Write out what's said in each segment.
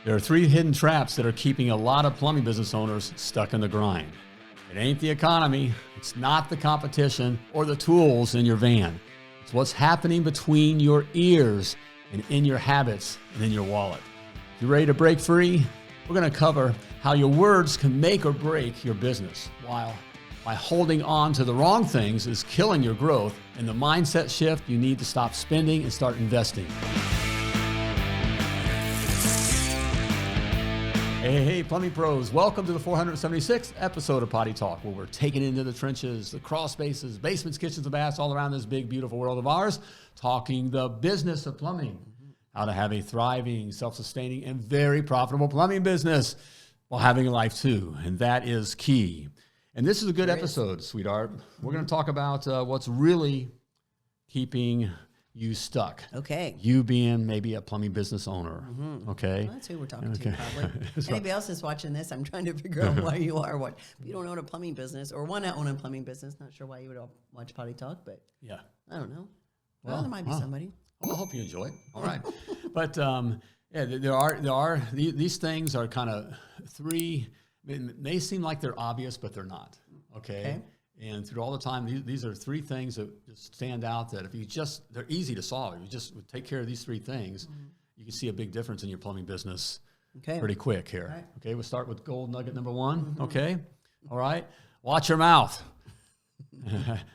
There are 3 hidden traps that are keeping a lot of plumbing business owners stuck in the grind. It ain't the economy, it's not the competition or the tools in your van. It's what's happening between your ears and in your habits and in your wallet. If you're ready to break free, we're going to cover how your words can make or break your business, while by holding on to the wrong things is killing your growth, and the mindset shift you need to stop spending and start investing. Hey, plumbing pros, welcome to the 476th episode of Potty Talk, where we're taking into the trenches, the crawl spaces, basements, kitchens, and baths all around this big, beautiful world of ours, talking the business of plumbing, how to have a thriving, self-sustaining, and very profitable plumbing business while having a life too, and that is key. And this is a good episode, sweetheart. We're going to talk about what's really keeping you stuck. Okay. You being maybe a plumbing business owner. Okay. Well, that's who we're talking to, probably. Anybody else is watching this, I'm trying to figure out why you are. What if you don't own a plumbing business or want to own a plumbing business? Not sure why you would all watch Potty Talk, but yeah, I don't know. Well, there might be somebody. Well, I hope you enjoy it. All right. But yeah, there are these things are kind of 3. It may seem like they're obvious, but they're not. Okay. And through all the time, these are 3 things that just stand out that if you they're easy to solve. If you just would take care of these 3 things, you can see a big difference in your plumbing business pretty quick here. Right. Okay, we'll start with gold nugget number 1. Okay, all right. Watch your mouth.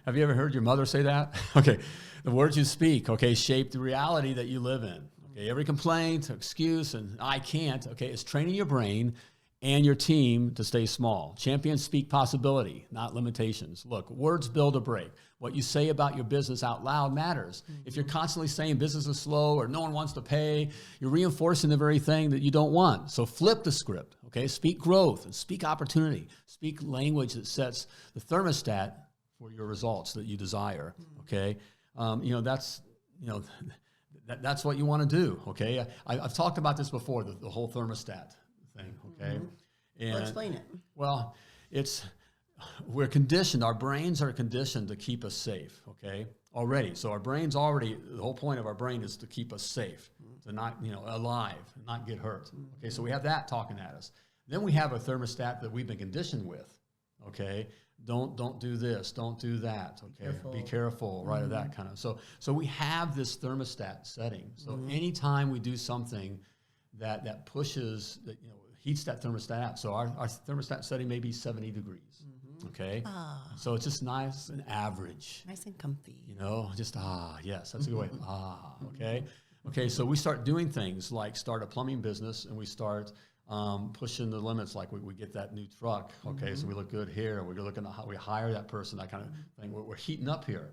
Have you ever heard your mother say that? Okay, the words you speak, shape the reality that you live in. Okay, every complaint, excuse, and I can't, is training your brain and your team to stay small. Champions speak possibility, not limitations. Look, words build or break. What you say about your business out loud matters. If you're constantly saying business is slow or no one wants to pay, you're reinforcing the very thing that you don't want. So flip the script, Speak growth and speak opportunity. Speak language that sets the thermostat for your results that you desire, that's what you want to do, I've talked about this before, the whole thermostat thing, And Well, explain it. Well, we're conditioned. Our brains are conditioned to keep us safe, already. So our brains the whole point of our brain is to keep us safe, to not, alive, not get hurt. So we have that talking at us. Then we have a thermostat that we've been conditioned with, Don't do this, don't do that, Be careful, right, or that kind of. So we have this thermostat setting. So anytime we do something that pushes, that heats that thermostat up. So our thermostat setting may be 70 degrees, So it's just nice and average. Nice and comfy. Just yes, that's a good way. Okay, so we start doing things like start a plumbing business, and we start pushing the limits, like we get that new truck, so we look good here, we're looking at how we hire that person, that kind of thing. We're heating up here,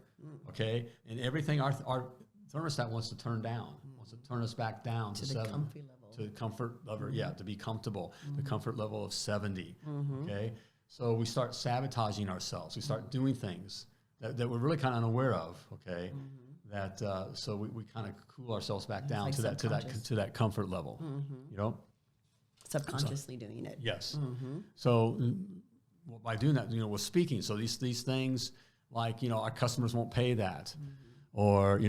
and everything our thermostat wants to turn down, wants to turn us back down to 7. Comfy level. To comfort level, to be comfortable, the comfort level of 70, So we start sabotaging ourselves. We start doing things that we're really kind of unaware of, That so we kind of cool ourselves back down like to that comfort level, Subconsciously doing it. Yes. So by doing that, we're speaking. So these things like, our customers won't pay that, or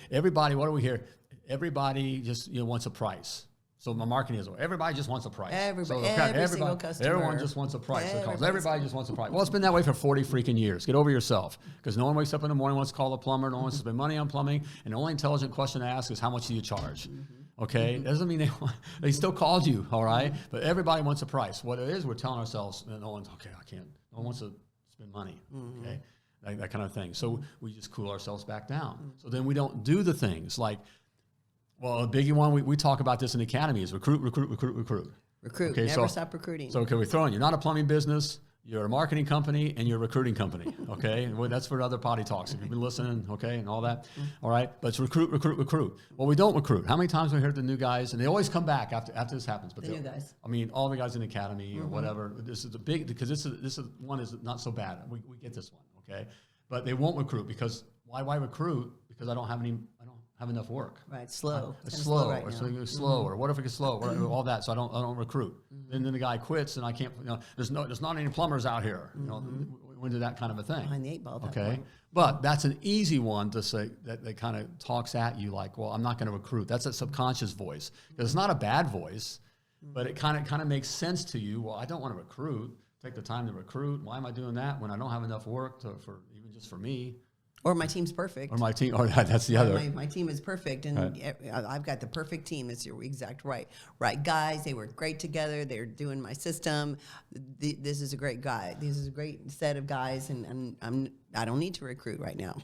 everybody. What do we hear? Everybody just wants a price. So my marketing is everybody just wants a price. Every single customer. Everyone just wants a price. Everybody just wants a price. Well, it's been that way for 40 freaking years. Get over yourself, because no one wakes up in the morning wants to call a plumber. No one wants to spend money on plumbing, and the only intelligent question to ask is how much do you charge? Doesn't mean they still called you, all right? But everybody wants a price. What it is, we're telling ourselves that no one wants to spend money, that kind of thing. So we just cool ourselves back down. So then we don't do the things like, well, a biggie one, we talk about this in the academy, is recruit. Recruit, never stop recruiting. So we're throwing, you're not a plumbing business, you're a marketing company, and you're a recruiting company, Well, that's for other potty talks, if you've been listening, and all that, all right? But it's recruit. Well, we don't recruit. How many times have we heard the new guys, and they always come back after this happens. But the new guys. I mean, all the guys in the academy or whatever, this is a big, because this is one is not so bad. We get this one, But they won't recruit, because why recruit? Because I don't have enough work. Right, it's slow. It's slow, right, or something is slow, or what if it gets slow, or all that. So I don't recruit. And then the guy quits, and I can't. There's not any plumbers out here. We do that kind of a thing. Behind the 8 ball. At that point. But that's an easy one to say that kind of talks at you like, well, I'm not going to recruit. That's a subconscious voice, because it's not a bad voice. but it kind of makes sense to you. Well, I don't want to recruit. Take the time to recruit. Why am I doing that when I don't have enough work for even just for me? Or my team's perfect. Or my team. Or that's the other. My team is perfect, and I've got the perfect team. That's your exact right. Right guys, they work great together. They're doing my system. This is a great guy. This is a great set of guys, and I don't need to recruit right now.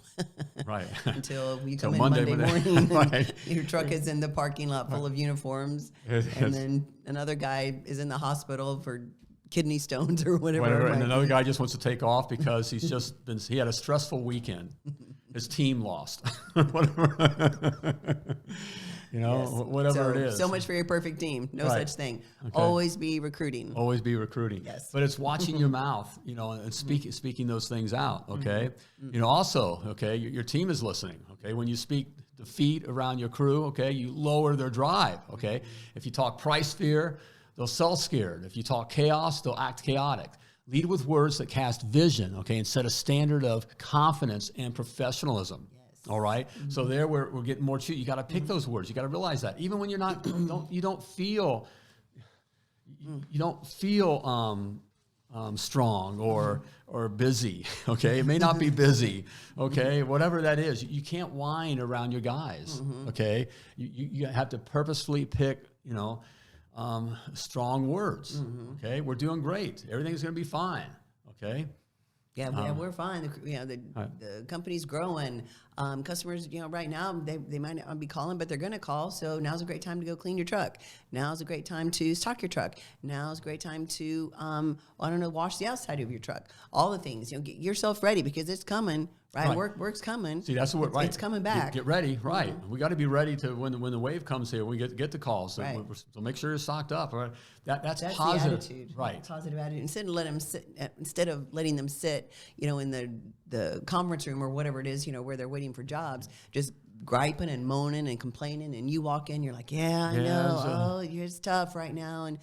Right. Until you come in Monday morning, right. and your truck is in the parking lot full of uniforms, and then another guy is in the hospital for kidney stones or whatever. And another guy just wants to take off because he had a stressful weekend. His team lost. Whatever. Whatever it is. So much for your perfect team. No such thing. Okay. Always be recruiting. Always be recruiting. Yes. But it's watching your mouth, and speaking those things out, okay? Also, okay, your team is listening, okay? When you speak defeat around your crew, okay, you lower their drive, okay? If you talk price fear, they'll sell scared. If you talk chaos, they'll act chaotic. Lead with words that cast vision, okay, and set a standard of confidence and professionalism. Yes. All right. So there we're getting more. You got to pick those words. You got to realize that even when you're not, you don't feel strong or busy. Okay, it may not be busy. Okay, whatever that is, you can't whine around your guys. Okay, you have to purposefully pick. Strong words. Okay, we're doing great. Everything's going to be fine. Okay. Yeah, we're fine. The company's growing. Customers, right now they might not be calling, but they're going to call. So now's a great time to go clean your truck. Now's a great time to stock your truck. Now's a great time to, wash the outside of your truck. All the things, get yourself ready because it's coming. Right. Work's coming. See, that's what it's coming back. Get ready, right? We got to be ready to when the wave comes here. We get the calls, so, right. So make sure you're stocked up. Right? That's positive. The attitude, right? Positive attitude. Instead of letting them sit, in the conference room or whatever it is, where they're waiting for jobs, just griping and moaning and complaining, and you walk in, you're like, I know, it's tough right now, and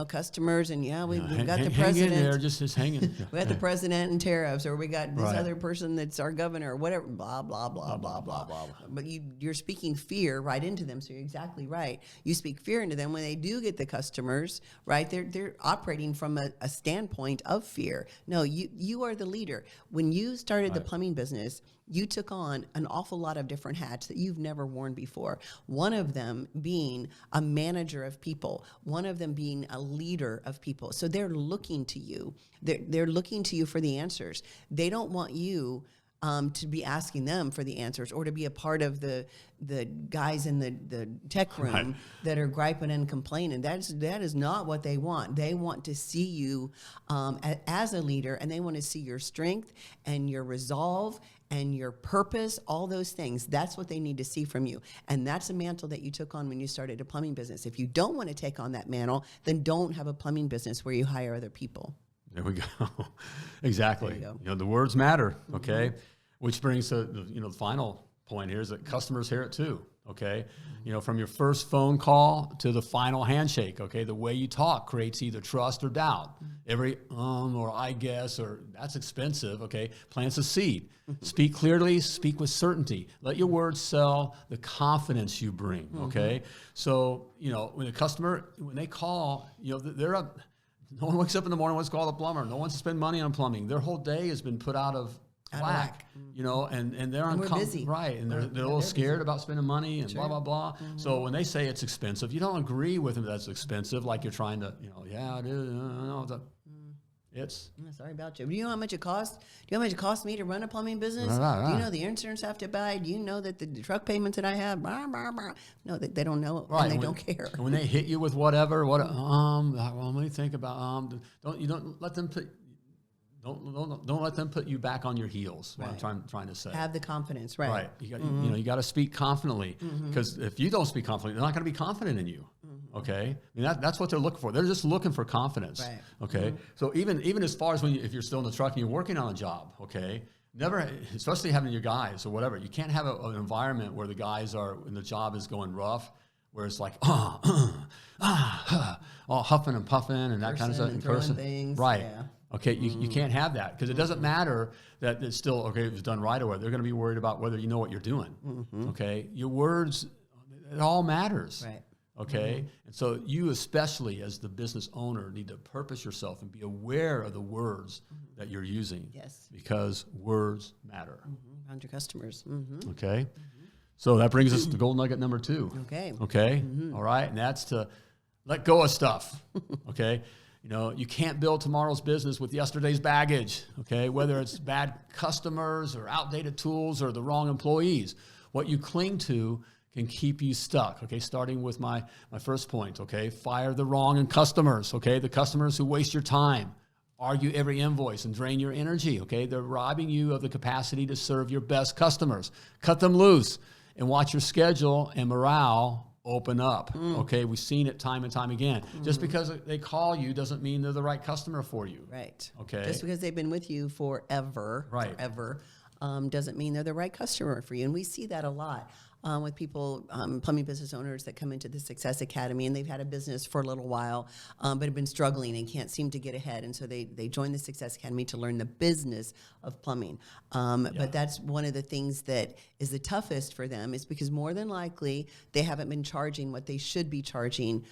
customers, and we've got the president. Hang in there, just hanging. We got the president and tariffs, or we got this other person that's our governor, or whatever, blah blah blah blah blah blah. But you're speaking fear right into them, so you're exactly right. You speak fear into them when they do get the customers, right? They're operating from a standpoint of fear. No, you are the leader. When you started the plumbing business, you took on an awful lot of different hats that you've never worn before. One of them being a manager of people, one of them being a leader of people. So they're looking to you. They're looking to you for the answers. They don't want you to be asking them for the answers or to be a part of the guys in the tech room that are griping and complaining. That is not what they want. They want to see you as a leader, and they want to see your strength and your resolve and your purpose, all those things. That's what they need to see from you. And that's a mantle that you took on when you started a plumbing business. If you don't want to take on that mantle, then don't have a plumbing business where you hire other people. There we go. Exactly. There you go. The words matter, okay? Which brings to the final point here is that customers hear it too, okay? From your first phone call to the final handshake, okay? The way you talk creates either trust or doubt. Every or I guess or that's expensive, okay? Plants a seed. Speak clearly, speak with certainty. Let your words sell the confidence you bring, okay? So, when the customer, when they call, they're up. No one wakes up in the morning and wants to call the plumber. No one wants to spend money on plumbing. Their whole day has been put out of whack. And they're busy. Right, and they're a little scared about spending money and blah, blah, blah. So when they say it's expensive, you don't agree with them that it's expensive, like you're trying to, it is. It's. Sorry about you. Do you know how much it costs? Do you know how much it costs me to run a plumbing business? Right. Do you know the insurance I have to buy? Do you know that the truck payments that I have? Blah, blah, blah. No, they don't know, and they don't care. And when they hit you with whatever, let me think about, don't let them put. Don't let them put you back on your heels. What I'm trying to say. Have the confidence, right? Right. You got to speak confidently, because if you don't speak confidently, they're not going to be confident in you. Okay. that's what they're looking for. They're just looking for confidence. Right. Okay. So even as far as if you're still in the truck and you're working on a job, okay, never, especially having your guys or whatever, you can't have an environment where the guys are and the job is going rough, where it's like all huffing and puffing and that kind of stuff and cursing things. Right. Yeah. Okay, you can't have that, because it doesn't matter that it's still, okay, it was done right away. They're going to be worried about whether you know what you're doing. Okay, your words, it all matters. Right. Okay. And so you, especially as the business owner, need to purpose yourself and be aware of the words that you're using. Yes. Because words matter. Around your customers. Okay. So that brings us to gold nugget number 2. Okay. Okay. All right. And that's to let go of stuff. Okay. You can't build tomorrow's business with yesterday's baggage. Okay. Whether it's bad customers or outdated tools or the wrong employees, what you cling to can keep you stuck. Okay. Starting with my first point. Okay. Fire the wrong customers. Okay. The customers who waste your time, argue every invoice, and drain your energy. Okay. They're robbing you of the capacity to serve your best customers. Cut them loose and watch your schedule and morale open up. Okay. We've seen it time and time again. Just because they call you doesn't mean they're the right customer for you. Right. Okay. Just because they've been with you forever, doesn't mean they're the right customer for you. And we see that a lot. With people, plumbing business owners that come into the Success Academy, and they've had a business for a little while, but have been struggling and can't seem to get ahead. And so they join the Success Academy to learn the business of plumbing. But that's one of the things that is the toughest for them, is because more than likely they haven't been charging what they should be charging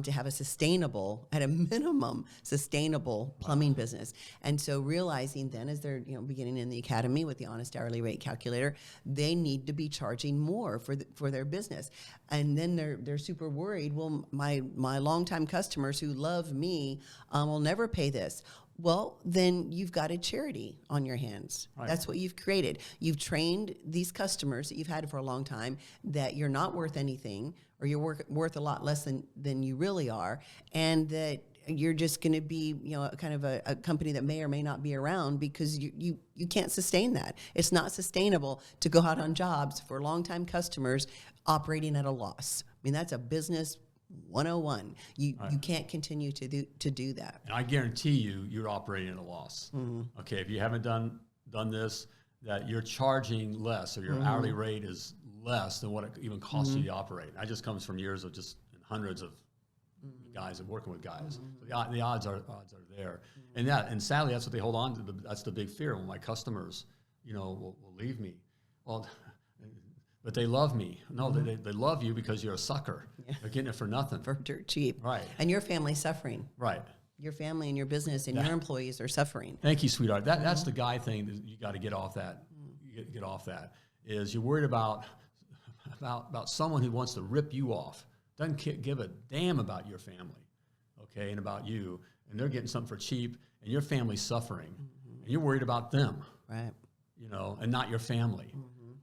to have a sustainable, at a minimum, sustainable plumbing business. And so realizing then, as they're beginning in the academy with the honest hourly rate calculator, they need to be charging more for their business. And then they're super worried. Well, my longtime customers who love me will never pay this. Well, then you've got a charity on your hands. Right. That's what you've created. You've trained these customers that you've had for a long time that you're not worth anything, or you're worth a lot less than you really are, and that you're just going to be, kind of a company that may or may not be around because you can't sustain that. It's not sustainable to go out on jobs for longtime customers operating at a loss. I mean, that's a business 101. You can't continue to do that. And I guarantee you're operating at a loss. Okay, if you haven't done this, that you're charging less, or your hourly rate is less than what it even costs you to operate. That just comes from years of just hundreds of guys and working with guys. So the odds are there, and sadly that's what they hold on to. That's the big fear. When my customers, will leave me. Well. But they love me. No, they love you because you're a sucker. Yeah. They're getting it for nothing. For dirt cheap. Right. And your family's suffering. Right. Your family and your business and your employees are suffering. Thank you, sweetheart. That's the guy thing that you got to get off that. Get off that. Is you're worried about someone who wants to rip you off. Doesn't give a damn about your family, okay, and about you. And they're getting something for cheap, and your family's suffering. And you're worried about them. Right. And not your family.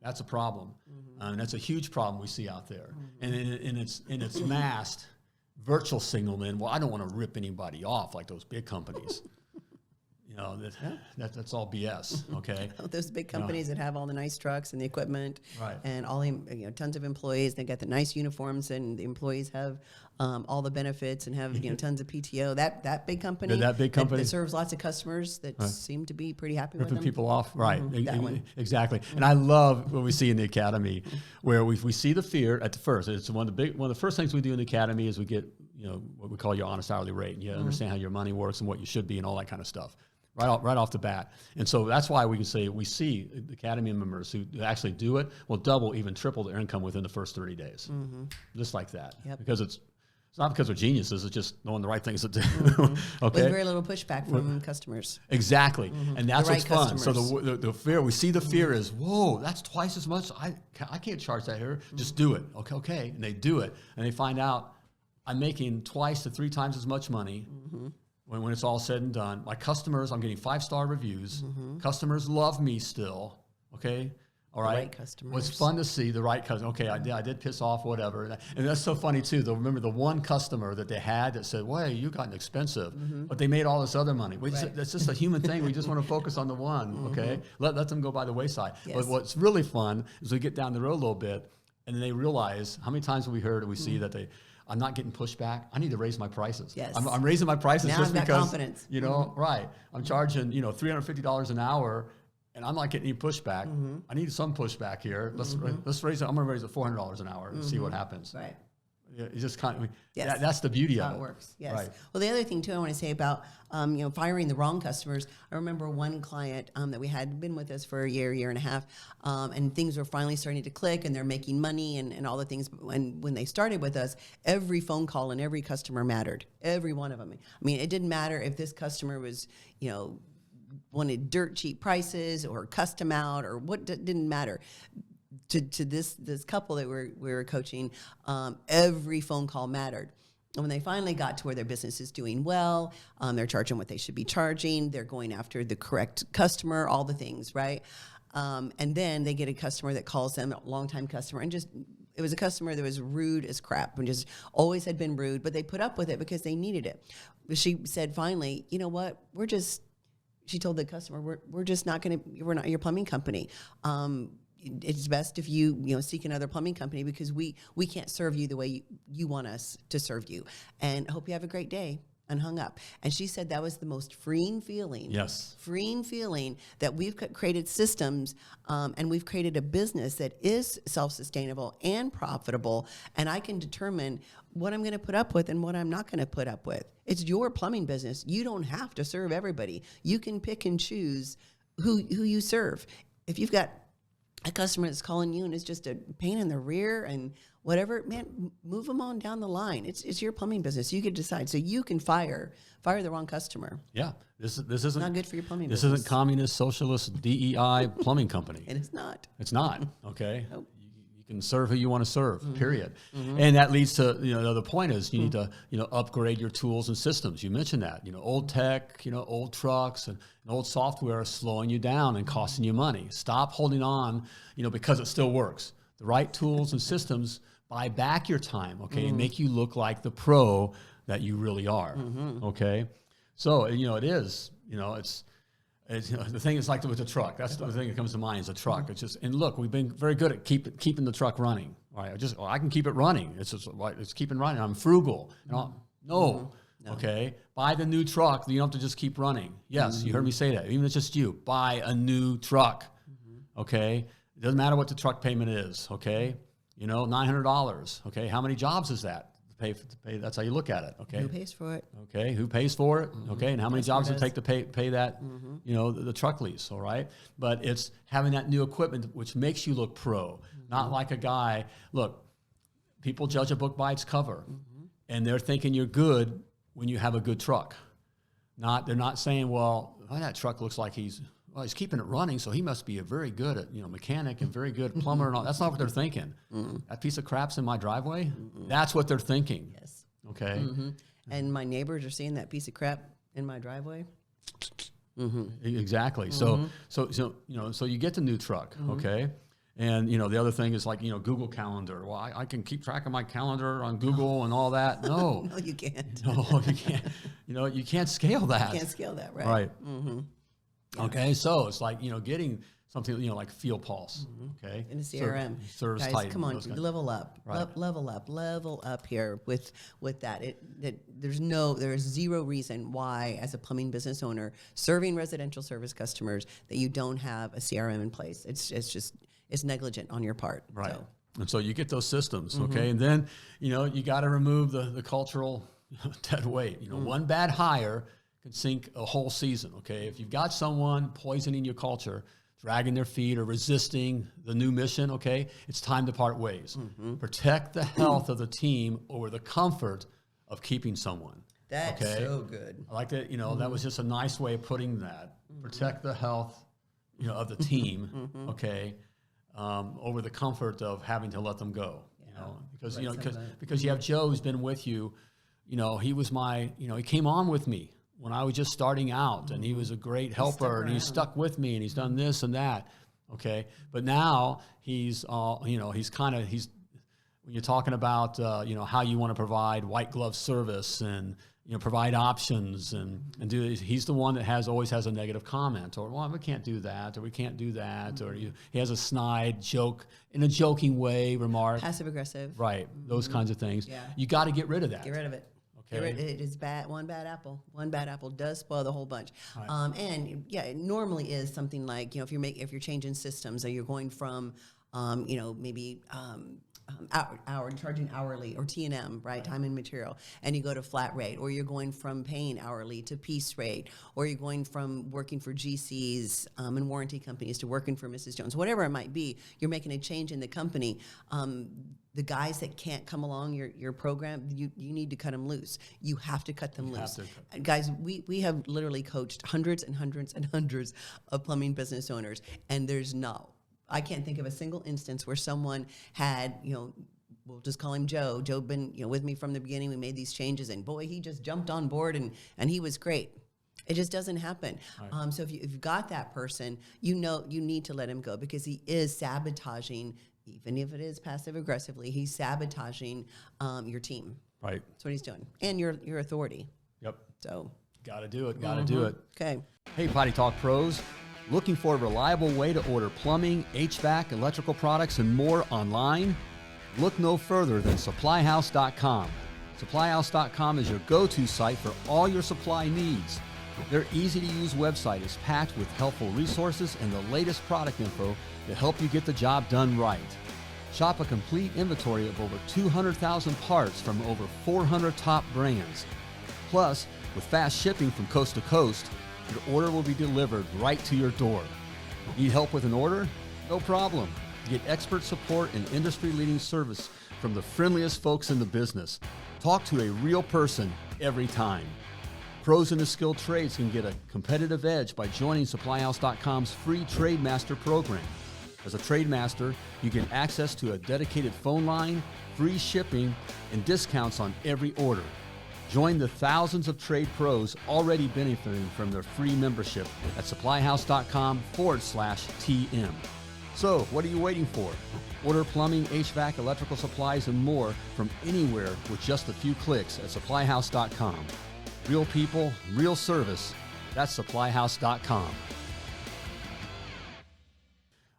That's a problem. And that's a huge problem we see out there. And it's masked virtual signalmen. Well, I don't want to rip anybody off like those big companies. That's all BS. Okay. Those big companies that have all the nice trucks and the equipment, right, and all tons of employees. They got the nice uniforms, and the employees have all the benefits and have tons of PTO. That big company. That serves lots of customers that seem to be pretty happy with them. Ripping people off, right? Exactly. And I love what we see in the academy, where we see the fear at the first. It's one of the first things we do in the academy is we get what we call your honest hourly rate, and you understand how your money works and what you should be and all that kind of stuff. Right off the bat. And so that's why we can say we see the Academy members who actually do it will double, even triple their income within the first 30 days. Just like that. Yep. Because it's not because we're geniuses, it's just knowing the right things to do. Okay. With very little pushback from customers. Exactly. And that's what's fun. Customers. So the fear, we see the fear is, whoa, that's twice as much. I can't charge that here. Just do it. Okay. And they do it. And they find out I'm making twice to 3 times as much money. When it's all said and done. My customers, I'm getting 5-star reviews. Customers love me still. Okay. All right. The right customers. It's fun to see the right customer. Okay. I did piss off, whatever. And that's so funny too. Remember the one customer that they had that said, well, you gotten expensive, but they made all this other money. That's just a human thing. We just want to focus on the one. Okay. Let them go by the wayside. Yes. But what's really fun is we get down the road a little bit and then they realize how many times have we heard or we see that I'm not getting pushback. I need to raise my prices. Yes. I'm raising my prices now just I've got because, confidence. Right. I'm charging, $350 an hour and I'm not getting any pushback. I need some pushback here. Let's raise it. I'm going to raise it $400 an hour and see what happens. Right. It's just kind of, Yes. that's the beauty That's of how it. it works. Yes. Right. Well, the other thing too, I want to say about firing the wrong customers. I remember one client that we had been with us for a year and a half, and things were finally starting to click, and they're making money and all the things. And when they started with us, every phone call and every customer mattered. Every one of them. I mean, it didn't matter if this customer was, wanted dirt cheap prices or custom out or what. Didn't matter. To this couple that we were coaching, every phone call mattered. And when they finally got to where their business is doing well, they're charging what they should be charging, they're going after the correct customer, all the things, right? And then they get a customer that calls them, a longtime customer, and it was a customer that was rude as crap and just always had been rude, but they put up with it because they needed it. She said finally, you know what, she told the customer, we're just not going to, we're not your plumbing company. It's best if you seek another plumbing company because we can't serve you the way you want us to serve you. And hope you have a great day. And hung up. And she said that was the most freeing feeling. Yes. Freeing feeling that we've created systems and we've created a business that is self-sustainable and profitable. And I can determine what I'm going to put up with and what I'm not going to put up with. It's your plumbing business. You don't have to serve everybody. You can pick and choose who you serve. If you've got a customer that's calling you and it's just a pain in the rear and whatever, man, move them on down the line. It's your plumbing business. You could decide. So you can fire the wrong customer. Yeah. This isn't Not good for your plumbing This business. isn't communist, socialist, DEI plumbing company. And it's not. It's not. Okay. Nope. You can serve who you want to serve, period. And that leads to, the point is you need to, upgrade your tools and systems. You mentioned that, old tech, old trucks and old software is slowing you down and costing you money. Stop holding on, because it still works. The right tools and systems buy back your time, okay, and make you look like the pro that you really are, okay? So, it is, it's the thing is like with the truck. That's the thing that comes to mind is a truck. It's just, and look, we've been very good at keeping the truck running. All right, I can keep it running. It's keeping running. I'm frugal. No. Okay, buy the new truck. You don't have to just keep running. Yes, you heard me say that. Even if it's just you, buy a new truck. Okay, it doesn't matter what the truck payment is. Okay, $900. Okay, how many jobs is that? To pay. That's how you look at it. Okay, Who pays for it? Okay, who pays for it? Okay, and how many jobs does it take to pay that? The truck lease. All right, but it's having that new equipment which makes you look pro, not like a guy. Look, people judge a book by its cover, and they're thinking you're good when you have a good truck. They're not saying, well, that truck looks like he's keeping it running, so he must be a very good at mechanic and very good plumber and all. That's not what they're thinking. That piece of crap's in my driveway. That's what they're thinking. Yes. Okay. And my neighbors are seeing that piece of crap in my driveway. Exactly. So you get the new truck. Okay. And the other thing is like Google Calendar. Well, I can keep track of my calendar on Google and all that. No, No, you can't. no, you can't. You can't scale that. You can't scale that, right? Right. Okay, so it's like getting something like Field Pulse. Okay, In a CRM, Service guys, Titan, come on, those kinds. level up, Right. level up here with that. There's zero reason why, as a plumbing business owner serving residential service customers, that you don't have a CRM in place. It's negligent on your part. Right. So. And so you get those systems, okay, and then you got to remove the cultural dead weight. One bad hire can sink a whole season, okay? If you've got someone poisoning your culture, dragging their feet or resisting the new mission, okay, it's time to part ways. Protect the health of the team over the comfort of keeping someone. That's okay? so good. I like that, that was just a nice way of putting that. Protect the health, of the team, okay, over the comfort of having to let them go, because, because you have Joe who's been with you, he was he came on with me when I was just starting out, and he was a great helper, and he's stuck with me, and he's done this and that, okay? But now he's, when you're talking about, how you want to provide white glove service and, provide options and do this, he's the one that always has a negative comment, or, well, we can't do that, or we can't do that, or he has a snide joke, in a joking way, remark. Passive aggressive. Right, those kinds of things. Yeah. You got to get rid of that. Get rid of it. Okay. It is bad. One bad apple does spoil the whole bunch. Right. And yeah, it normally is something like if you're changing systems, or you're going from maybe charging hourly or T&M, right? Time and material, and you go to flat rate, or you're going from paying hourly to piece rate, or you're going from working for GCs and warranty companies to working for Mrs. Jones, whatever it might be, you're making a change in the company. The guys that can't come along your program, you need to cut them loose. You have to cut them loose. Guys, we have literally coached hundreds and hundreds and hundreds of plumbing business owners, and I can't think of a single instance where someone had, we'll just call him Joe. Joe been with me from the beginning. We made these changes, and boy, he just jumped on board, and he was great. It just doesn't happen. Right. So if you've got that person, you need to let him go, because he is sabotaging. Even if it is passive aggressively, he's sabotaging your team. Right. That's what he's doing, and your authority. Yep. So got to do it. Got to do it. Okay. Hey, Potty Talk pros. Looking for a reliable way to order plumbing, HVAC, electrical products, and more online? Look no further than supplyhouse.com. Supplyhouse.com is your go-to site for all your supply needs. Their easy-to-use website is packed with helpful resources and the latest product info to help you get the job done right. Shop a complete inventory of over 200,000 parts from over 400 top brands. Plus, with fast shipping from coast to coast, your order will be delivered right to your door. Need help with an order? No problem. Get expert support and industry-leading service from the friendliest folks in the business. Talk to a real person every time. Pros in the skilled trades can get a competitive edge by joining SupplyHouse.com's free Trade Master program. As a Trade Master, you get access to a dedicated phone line, free shipping, and discounts on every order. Join the thousands of trade pros already benefiting from their free membership at supplyhouse.com/TM. So, what are you waiting for? Order plumbing, HVAC, electrical supplies, and more from anywhere with just a few clicks at supplyhouse.com. Real people, real service. That's supplyhouse.com.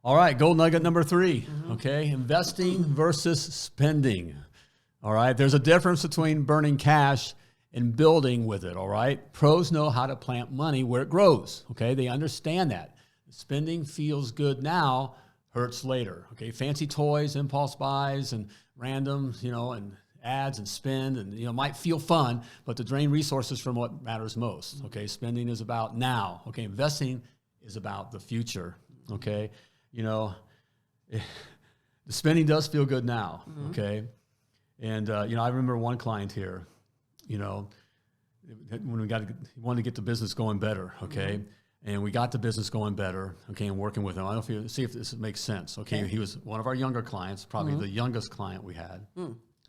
All right, gold nugget number 3. Okay, investing versus spending. All right, there's a difference between burning cash and building with it. All right, pros know how to plant money where it grows. Okay, they understand that. Spending feels good now, hurts later. Okay, fancy toys, impulse buys, and random, and ads and spend, and might feel fun, but to drain resources from what matters most. Okay, spending is about now. Okay, investing is about the future. Okay, the spending does feel good now. Okay, and I remember one client here. When we wanted to get the business going better. Okay. And we got the business going better, okay, and working with him. I don't know if see if this makes sense, okay? He was one of our younger clients, probably the youngest client we had.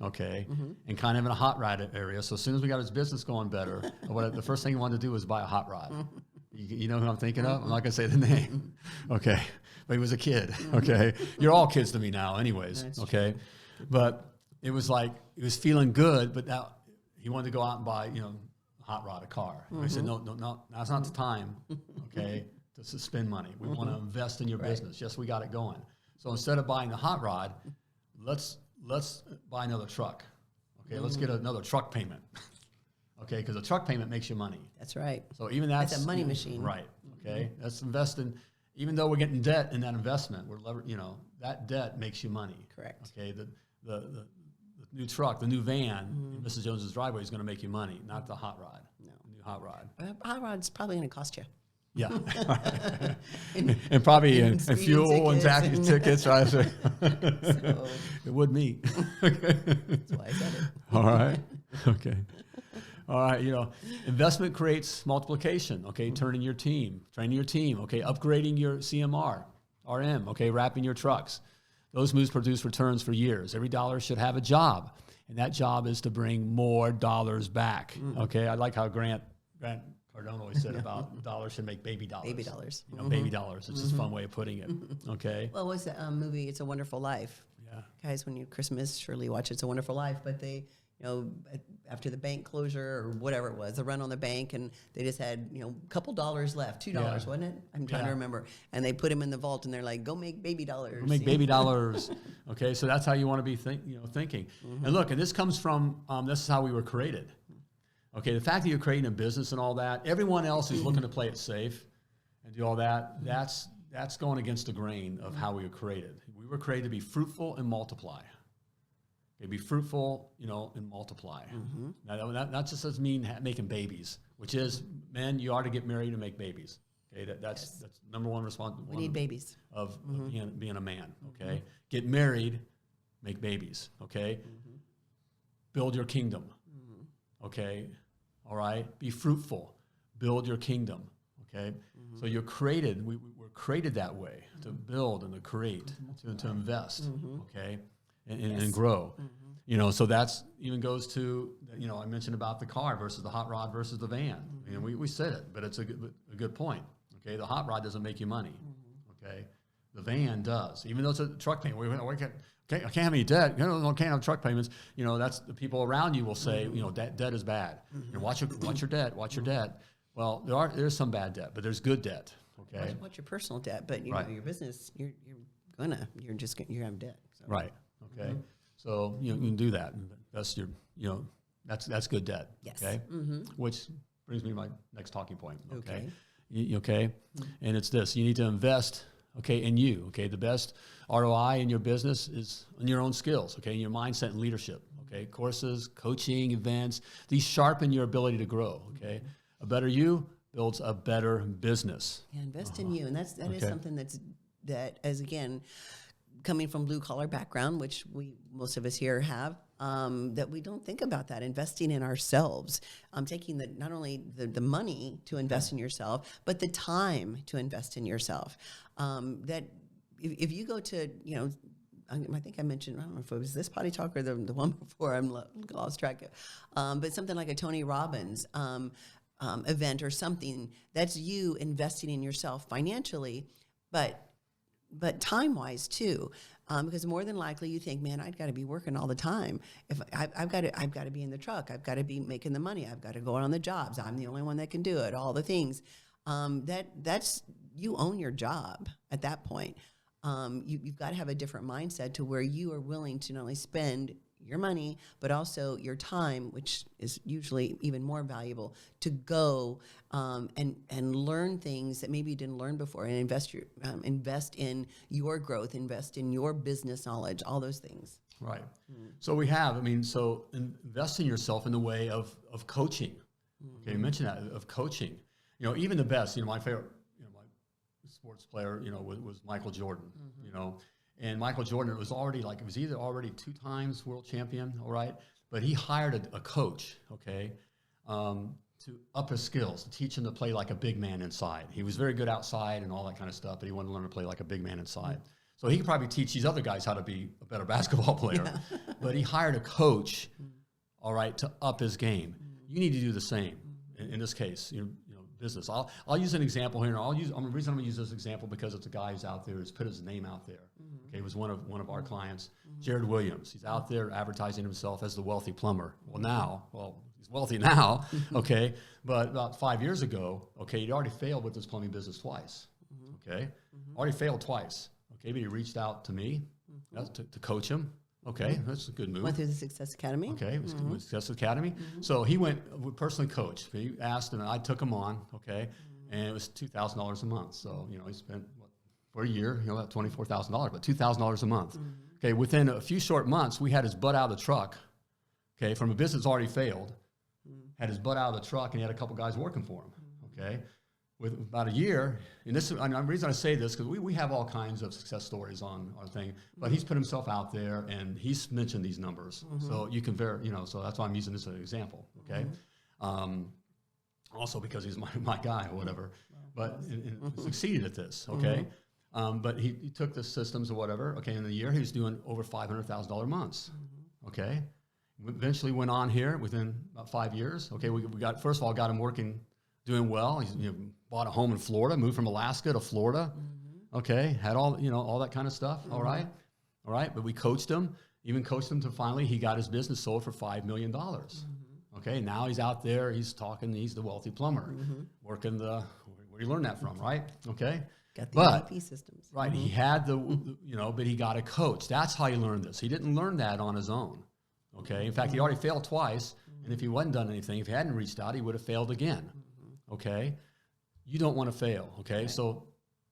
Okay, and kind of in a hot rod area. So as soon as we got his business going better, the first thing he wanted to do was buy a hot rod. You know who I'm thinking of? I'm not going to say the name. Okay, but he was a kid. Okay, you're all kids to me now, anyways. That's okay, true. But it was like he was feeling good, but now he wanted to go out and buy, a hot rod, a car. I said, no, now's not the time. Okay, to spend money. We want to invest in your business. Yes, we got it going. So instead of buying the hot rod, let's buy another truck. Okay, let's get another truck payment. Okay, because a truck payment makes you money. That's right. So even that's a money machine. Right. Okay, that's investing. Even though we're getting debt in that investment, that debt makes you money. Correct. Okay, the new truck, the new van in Mrs. Jones's driveway is going to make you money, not the hot rod. No. The new hot rod. Hot rod's probably going to cost you. Yeah, and probably in fuel and taxi tickets, right? So it would meet. That's why I said it. All right. Okay. All right. Investment creates multiplication. Okay, training your team. Okay, upgrading your CMR, RM. Okay, wrapping your trucks. Those moves produce returns for years. Every dollar should have a job, and that job is to bring more dollars back. Okay, I like how Grant Cardone always said about dollars should make baby dollars. Baby dollars. Baby dollars. It's just a fun way of putting it. Okay. Well, what's the movie? It's a Wonderful Life. Yeah. Guys, when you Christmas, surely watch It's a Wonderful Life. But they, after the bank closure or whatever it was, the run on the bank, and they just had, a couple dollars left, $2, wasn't it? I'm trying to remember. And they put him in the vault, and they're like, go make baby dollars. Go make baby dollars. Okay, so that's how you want to be thinking. And look, and this comes from, this is how we were created. Okay, the fact that you're creating a business and all that, everyone else who's looking to play it safe and do all that, that's going against the grain of how we were created. We were created to be fruitful and multiply. Okay, be fruitful, and multiply. Now, that just doesn't mean making babies, which is, men, you are to get married and make babies. Okay, that's number one responsibility. We need babies. Of being a man. Okay, get married, make babies. Okay, build your kingdom. Okay, all right, be fruitful, build your kingdom. Okay, so you're created. We're created that way to build and to create, to invest. Okay. And grow, so that's even goes to, I mentioned about the car versus the hot rod versus the van. We said it, but it's a good point. Okay, the hot rod doesn't make you money. Okay, the van does, even though it's a truck payment. I can't have any debt. Can't have truck payments. That's the people around you will say, debt is bad. Watch your debt. Watch your debt. Well, there's some bad debt, but there's good debt. Okay, watch your personal debt, but your business, you're gonna have debt. So. Right. Okay, so you can do that. That's your, that's good debt. Yes. Okay, which brings me to my next talking point. Okay, okay, and it's this: you need to invest. Okay, in you. Okay, the best ROI in your business is in your own skills. Okay, in your mindset and leadership. Okay, courses, coaching, events. These sharpen your ability to grow. Okay, a better you builds a better business. Yeah, invest in you, and that is something that as again. Coming from blue collar background, which most of us here have, that we don't think about that, investing in ourselves, taking not only the money to invest in yourself, but the time to invest in yourself. That if you go to, I think I mentioned, I don't know if it was this Potty Talk or the one before, I'm lost track of, but something like a Tony Robbins event or something, that's you investing in yourself financially, but time-wise too, because more than likely you think, man, I've got to be working all the time. If I've got to be in the truck, I've got to be making the money, I've got to go out on the jobs. I'm the only one that can do it. All the things that's you own your job at that point. You've got to have a different mindset to where you are willing to not only spend your money, but also your time, which is usually even more valuable, to go and learn things that maybe you didn't learn before, and invest in your growth, invest in your business knowledge, all those things. Right. So we have, invest in yourself in the way of coaching. Okay, you mentioned that, of coaching. Even the best, my favorite, my sports player, was Michael Jordan, And Michael Jordan was either already 2 times world champion, all right? But he hired a coach, okay, to up his skills, to teach him to play like a big man inside. He was very good outside and all that kind of stuff, but he wanted to learn to play like a big man inside. So he could probably teach these other guys how to be a better basketball player. Yeah. But he hired a coach, all right, to up his game. You need to do the same in this case, business. I'll use an example here. The reason I'm going to use this example because it's a guy who's out there who's put his name out there. Okay, he was one of our clients, Jared Williams. He's out there advertising himself as the wealthy plumber. Well, he's wealthy now, okay, but about 5 years ago, okay, he'd already failed with his plumbing business twice. Okay, already failed twice. Okay, but he reached out to me to coach him. Okay, that's a good move. Went through the Success Academy. Okay, with Success Academy. So he went personally coached. He asked, and I took him on. Okay, and it was $2,000 a month. So he spent for a year, about $24,000, but $2,000 a month. Okay, within a few short months, we had his butt out of the truck. Okay, from a business already failed, had his butt out of the truck, and he had a couple guys working for him. Okay. With about a year, and the reason I say this, because we have all kinds of success stories on our thing, but he's put himself out there and he's mentioned these numbers. So you can so that's why I'm using this as an example, okay? Also because he's my guy or whatever, but and succeeded at this, okay? But he took the systems or whatever, okay, in a year he was doing over $500,000 months, okay? Eventually went on here within about 5 years, okay? We got, first of all, got him working, doing well. He's bought a home in Florida, moved from Alaska to Florida. Okay, had all all that kind of stuff. All right. But we coached him, even coached him to finally he got his business sold for $5 million. Okay, now he's out there. He's talking. He's the wealthy plumber, working where do you learn that from? Right. Okay. Got the ERP systems. Right. He had but he got a coach. That's how he learned this. He didn't learn that on his own. Okay. In fact, he already failed twice, and if he wasn't done anything, if he hadn't reached out, he would have failed again. Okay, you don't want to fail. Okay, so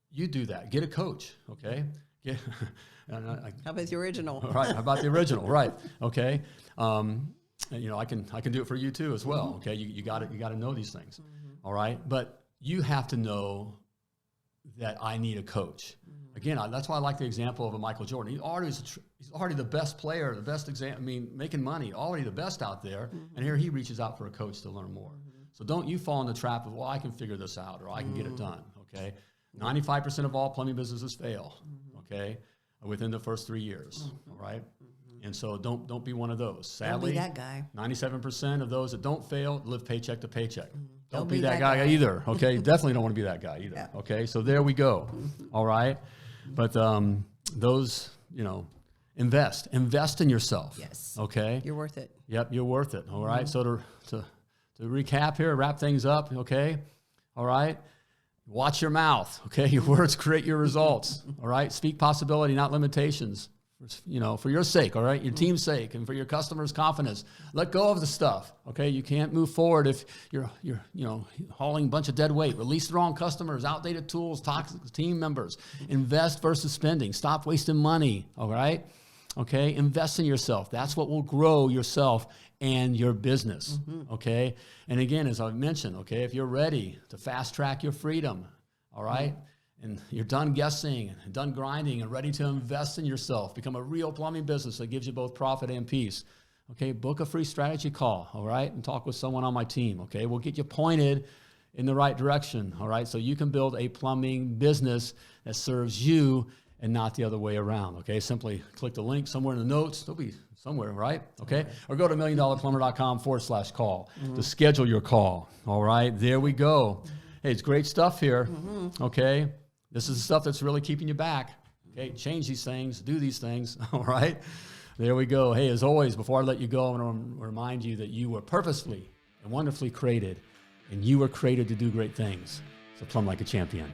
you do that. Get a coach. Okay, Yeah. How about the original? Right. How about the original? Right. Okay. You know, I can do it for you too as well. Okay. You got to know these things. All right. But you have to know that I need a coach. Again, that's why I like the example of a Michael Jordan. He's already the best player, the best making money, already the best out there. And here he reaches out for a coach to learn more. So don't you fall in the trap of, well, I can figure this out or I can get it done. Okay. 95% of all plumbing businesses fail. Okay. Within the first 3 years. All right. And so don't be one of those. Sadly, don't be that guy. 97% of those that don't fail live paycheck to paycheck. Don't be that guy either. Okay. Definitely don't want to be that guy either. Yeah. Okay. So there we go. All right. But those, you know, invest in yourself. Yes. Okay. You're worth it. Yep. You're worth it. All right. So to recap here, wrap things up. Okay. All right. Watch your mouth. Okay. Your words create your results. All right. Speak possibility, not limitations. You know, for your sake, all right, your team's sake, and for your customers' confidence. Let go of the stuff, okay? You can't move forward if you're you know, hauling a bunch of dead weight. Release the wrong customers, outdated tools, toxic team members. Invest versus spending. Stop wasting money, all right? Okay, invest in yourself. That's what will grow yourself and your business, okay? And again, as I've mentioned, okay, if you're ready to fast track your freedom, all right? And you're done guessing and done grinding and ready to invest in yourself, become a real plumbing business that gives you both profit and peace. Okay, book a free strategy call, all right, and talk with someone on my team, okay? We'll get you pointed in the right direction, all right, so you can build a plumbing business that serves you and not the other way around, okay? Simply click the link somewhere in the notes. They'll be somewhere, right? Okay? Or go to milliondollarplumber.com/call to schedule your call, all right? There we go. Hey, it's great stuff here, okay? This is the stuff that's really keeping you back. Okay, change these things, do these things, all right? There we go. Hey, as always, before I let you go, I want to remind you that you were purposefully and wonderfully created, and you were created to do great things. So plumb like a champion.